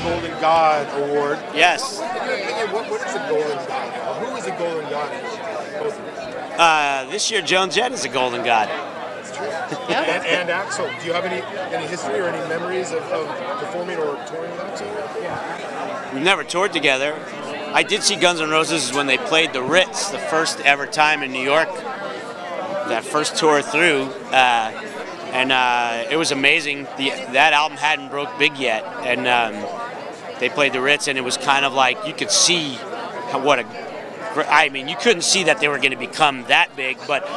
Golden God Award. Yes. What is a Golden God? Who is a Golden God? This year, Joan Jett is a Golden God. That's true. And Axel, do you have any history or any memories of performing or touring with Axel? We've never toured together. I did see Guns N' Roses when they played the Ritz, the first ever time in New York. That first tour through, and it was amazing. That album hadn't broke big yet, and they played the Ritz, and it was kind of like you could see I mean, you couldn't see that they were going to become that big, but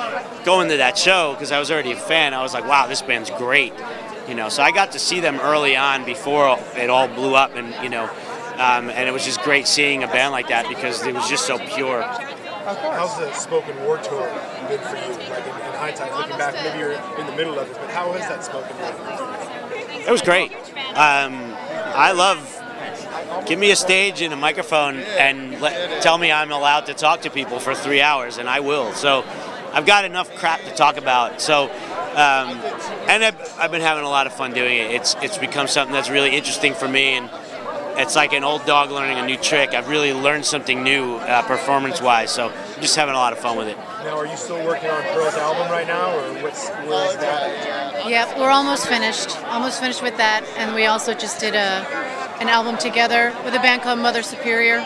going to that show, because I was already a fan, I was like, wow, this band's great. You know, so I got to see them early on before it all blew up, and you know, and it was just great seeing a band like that because it was just so pure. How's the spoken word tour been for you? Like in hindsight, looking back, maybe you're in the middle of it, but how has that spoken word? It was great. I love. Give me a stage and a microphone and tell me I'm allowed to talk to people for 3 hours, and I will. So I've got enough crap to talk about. So, and I've been having a lot of fun doing it. It's become something that's really interesting for me, and it's like an old dog learning a new trick. I've really learned something new performance-wise, so I'm just having a lot of fun with it. Now, are you still working on Pearl's album right now, or where is that? Yeah, we're almost finished. Almost finished with that, and we also just did an album together with a band called Mother Superior.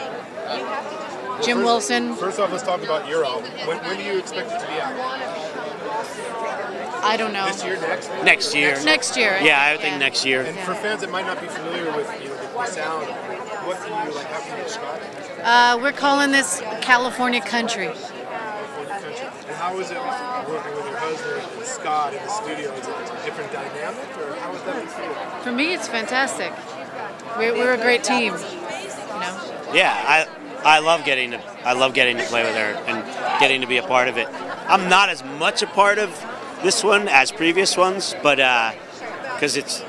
Jim Wilson. First off, let's talk about your album. When do you expect it to be out? I don't know. This year, next year? Next year. Yeah, I think next year. And for fans that might not be familiar with the sound, what can you how can you describe it? We're calling this California Country. California Country. And how is it working with your husband and Scott in the studio? Is it a different dynamic, or how is that for you? For me, it's fantastic. We're a great team. You know. Yeah, I love getting to play with her and getting to be a part of it. I'm not as much a part of this one as previous ones, but because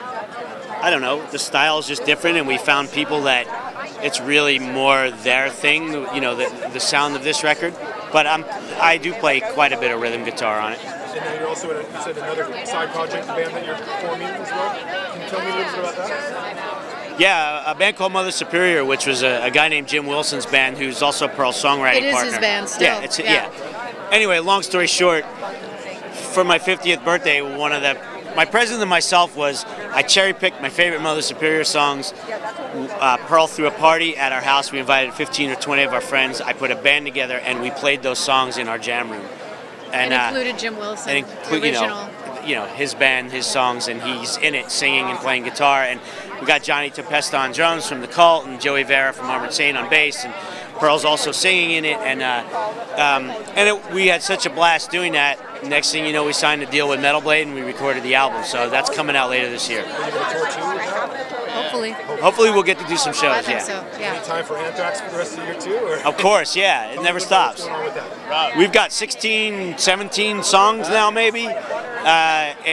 I don't know, the style is just different, and we found people that it's really more their thing, you know, the sound of this record. But I do play quite a bit of rhythm guitar on it. And then you're also you said another side project band that you're performing as well. Can you tell me a little bit about that? Yeah, a band called Mother Superior, which was a guy named Jim Wilson's band, who's also Pearl's songwriting partner. It is his band still. Yeah, yeah. Anyway, long story short, for my 50th birthday, my present to myself was I cherry-picked my favorite Mother Superior songs. Pearl threw a party at our house. We invited 15 or 20 of our friends. I put a band together, and we played those songs in our jam room. And included Jim Wilson, the original. You know, his band, his songs, and he's in it singing and playing guitar. And we got Johnny Tempesta on drums from The Cult, and Joey Vera from Armored Saint on bass, and Pearl's also singing in it. And we had such a blast doing that. Next thing you know, we signed a deal with Metal Blade, and we recorded the album. So that's coming out later this year. Hopefully. Hopefully we'll get to do some shows. I think so. Yeah. Any time for Anthrax for the rest of the year too? Or? Of course, yeah. It never stops. What's going on with that? We've got 16, 17 songs now, maybe,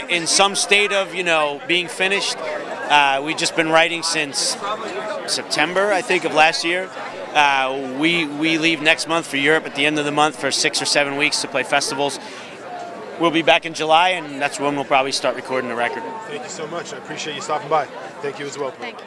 in some state of, you know, being finished. We've just been writing since September, I think, of last year. We leave next month for Europe at the end of the month for 6 or 7 weeks to play festivals. We'll be back in July, and that's when we'll probably start recording the record. Thank you so much. I appreciate you stopping by. Thank you as well. Thank you.